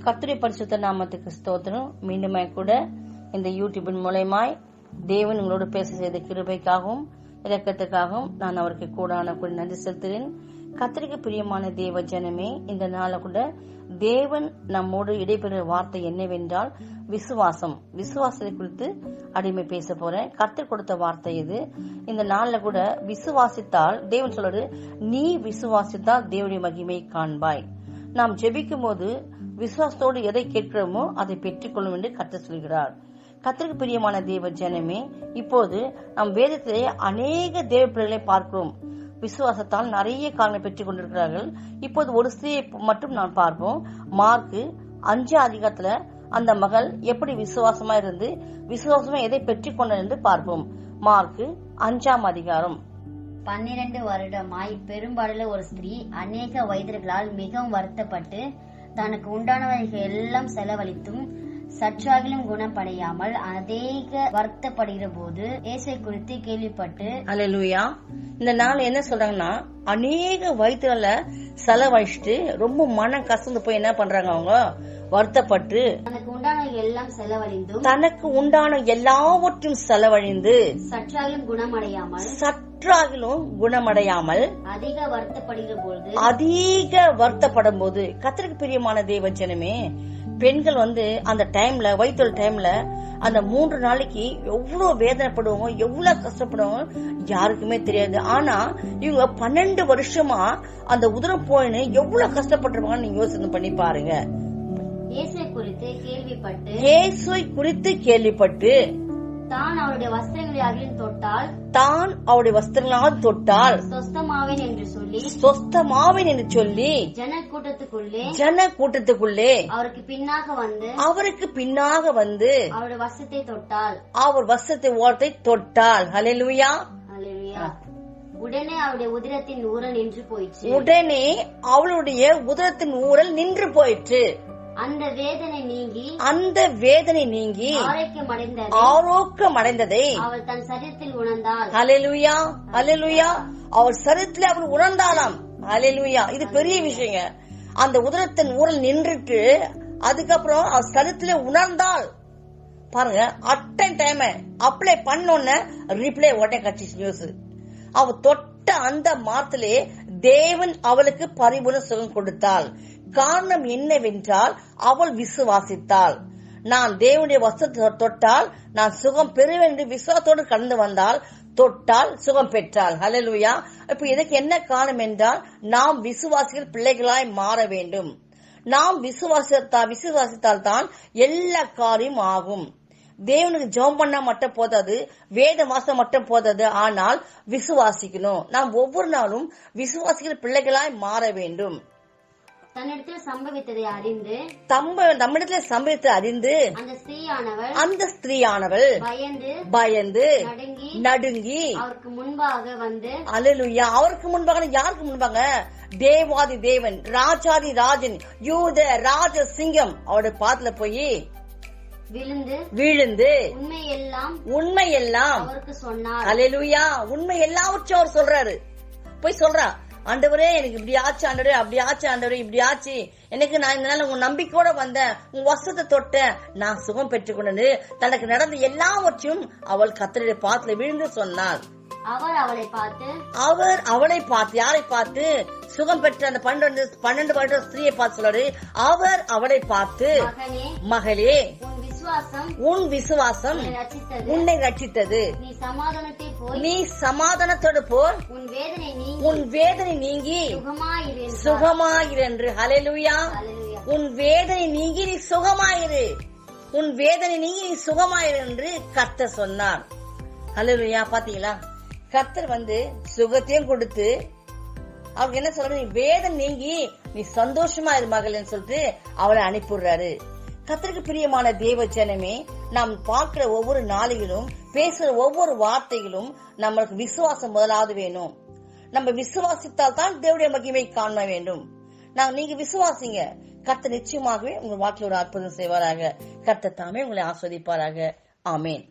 கர்த்தருடைய பரிசுத்த நாமத்துக்கு ஸ்தோத்திரம். மீண்டும் கூட இந்த யூடியூபின் மூலமாய் தேவன் உங்களோடு பேச செய்த கிருபைக்காகவும் இரக்கத்துக்காகவும் நான் அவருக்கு கூடான கூட நன்றி செலுத்துகிறேன். கர்த்தருக்கு பிரியமான தேவ ஜனமே, இந்த நாள கூட தேவன் நம்மோடு இடைபெறுகிற வார்த்தை என்னவென்றால் விசுவாசம். விசுவாசத்தை குறித்து அடிமை பேச போறேன். கர்த்தர் கொடுத்த வார்த்தை இது. இந்த நாள்ல கூட விசுவாசித்தால் தேவன் சொல்றாரு, நீ விசுவாசித்தால் தேவனுடைய மகிமை காண்பாய். நாம் ஜெபிக்கும் போது விசுவாசத்தோடு எதை கேட்கிறோமோ அதை பெற்றுக்கொள்ளும் என்று கர்த்தர் சொல்கிறார். கர்த்தருக்கு பிரியமான தேவ ஜனமே, இப்போது நம் வேதத்திலே அநேக தேவ பிள்ளைகளை பார்க்கிறோம். விசுவாசத்தால் நிறைய காரணம் பெற்றுக் கொண்டிருக்கிறார்கள். இப்போது ஒரு ஸ்திரியை மட்டும் நான் பார்ப்போம். மார்க்கு 5 அதிகாரத்துல அந்த மகள் எப்படி விசுவாசமா இருந்து விசுவாசமா எதை பெற்றுக் கொண்டார் என்று பார்ப்போம். மார்க்கு 5 அதிகாரம். 12 வருடமாய் பெரும்பாலுள்ள ஒரு ஸ்திரீ அநேக வைத்தியர்களால் மிகவும் வருத்தப்பட்டு தனக்கு உண்டானவைகள் எல்லாம் செலவழித்தும் சற்றாகிலும் குணப்படையாமல் அநேக வருத்தப்படுகிற போது இயேசுவை குறித்து கேள்விப்பட்டு. அல்லேலூயா. இந்த நாள் என்ன சொல்றாங்கன்னா, அநேக வைத்தியர்கள செலவழிச்சுட்டு ரொம்ப மனம் கசந்து போய் என்ன பண்றாங்க, அவங்க வருத்தப்பட்டு தனக்கு உண்டானவைகள் எல்லாம் செலவழிந்தும் தனக்கு உண்டான எல்லாவற்றையும் செலவழிந்து சற்றாகிலும் குணமடையாமல் அதிக வருத்தப்படும் போது கர்த்தருக்கு பிரியமான தேவ ஜனமே, பெண்கள் அந்த டைம்ல வயிற்றுல டைம்ல அந்த 3 நாளைக்கு எவ்வளவு வேதனைப்படுவாங்க, எவ்வளவு கஷ்டப்படுவாங்க யாருக்குமே தெரியாது. ஆனா இவங்க 12 வருஷமா அந்த உதரம் போயின்னு எவ்வளவு கஷ்டப்பட்டிருப்பாங்க நீங்க யோசனை பண்ணி பாருங்க. இயேசுவை குறித்து கேள்விப்பட்டு தான் அவருடைய வஸ்திரங்களால் தொட்டால் சொஸ்தமாவேன் என்று சொல்லி ஜன கூட்டத்துக்குள்ளே அவருக்கு பின்னாக வந்து அவருடைய வஸ்திரத்தை ஓரத்தை தொட்டால். ஹல்லேலூயா. உடனே அவளுடைய உதரத்தின் ஊரல் நின்று போயிற்று. அந்த வேதனை நீங்கி ஆரோக்கியமடைந்ததை அவள் தன் சரீரத்தில் உணர்ந்தாள். ஹல்லேலூயா, ஹல்லேலூயா. அவள் சரீரத்தில் அவள் உணர்ந்தாளாம். ஹல்லேலூயா. இது பெரிய விஷயங்க. அந்த உதரத்தின் ஊரல் நின்றுட்டு அதுக்கப்புறம் அவள் சரீரத்திலே உணர்ந்தாள். பாருங்க, அட்டன் டைம் அப்ளை பண்ணோன்னு ரிப்ளை உடனே கட்சி நியூஸ். அவ தொட்ட அந்த மாத்திலே தேவன் அவளுக்கு பரிபூர்ண சுகம் கொடுத்தாள். காரணம் என்னவென்றால் அவள் விசுவாசித்தாள். நான் தேவனுடைய வஸ்திரத்தை தொட்டால் நான் சுகம் பெறுவேன் என்று விசுவாசத்தோடு கடந்து வந்தால் தொட்டால் சுகம் பெற்றாள். ஹல்லேலூயா. இப்ப இதுக்கு என்ன காரணம் என்றால் நாம் விசுவாசிகள் பிள்ளைகளாய் மாற வேண்டும். நாம் விசுவாசித்தால் தான் எல்லா காரியம் ஆகும். தேவனுக்கு ஜெபம் பண்ணா மட்டும் போதாது, வேத வாசம் மட்டும் போதாது, ஆனால் விசுவாசிக்கணும். நாம் ஒவ்வொரு நாளும் விசுவாசிகள் பிள்ளைகளாய் மாற வேண்டும். நம்மிடத்தில் சம்பவித்ததை அறிந்து அந்த ஸ்திரீயானவள் பயந்து நடுங்கி அவருக்கு முன்பாக வந்து. அல்லேலூயா. அவருக்கு முன்பாக, யாருக்கு முன்பாக? தேவாதி தேவன், ராஜாதி ராஜன், யூத ராஜ சிங்கம் அவருடைய பாத்துல போய் விழுந்து உண்மையெல்லாம் அவருக்கு சொன்னார். அல்லேலூயா. உண்மை எல்லாவற்றையும் அவர் சொல்றாரு. போய் சொல்றா, ஆண்டவரே எனக்கு இப்படி ஆச்சு, ஆண்டவரே அப்படி ஆச்சு, ஆண்டவரே இப்படி ஆச்சு, எனக்கு நான் இந்த நாள் உங்க நம்பிக்கையோட வந்தேன், உங்க வசத்தை தொட்டேன், நான் சுகம் பெற்றுக்கொண்டு தனக்கு நடந்த எல்லாவற்றையும் அவள் கர்த்தருடைய பாத்துல விழுந்து சொன்னாள். அவர் அவளை பார்த்து, யாரை பார்த்து? சுகம் பெற்ற அந்த 12 வருட ஸ்திரியை பார்த்து சொல்றாரு. அவர் அவளை பார்த்து, மகளே உன் விசுவாசம் உன்னை ரட்சித்தது, நீ சமாதானத்தோடு போய் உன் வேதனை நீங்கி சுகமாயிரு என்று. ஹல்லேலூயா. உன் வேதனை நீங்கி நீ சுகமாயிரு என்று கர்த்தர் சொன்னார். ஹல்லேலூயா. பாத்தீங்களா, கர்த்தர் சுகத்தையும் கொடுத்து அவருக்கு என்ன சொல்றது, நீ வேதனை நீங்கி நீ சந்தோஷமா இரு மகள்னு சொல்லிட்டு அவளை அனுப்பிடுறாரு. கர்த்தருக்கு பிரியமான தேவ ஜனமே, நாம் பார்க்கிற ஒவ்வொரு நாளிலும் பேசுற ஒவ்வொரு வார்த்தைகளும் நம்மளுக்கு விசுவாசம் முதலாவது வேணும். நம்ம விசுவாசித்தால் தான் தேவனுடைய மகிமை காண வேண்டும். நீங்க விசுவாசிங்க, கர்த்தர் நிச்சயமாகவே உங்க வாழ்க்கையில் ஒரு அற்புதம் செய்வாராக. கர்த்தர் தாமே உங்களை ஆஸ்வதிப்பாராக. ஆமேன்.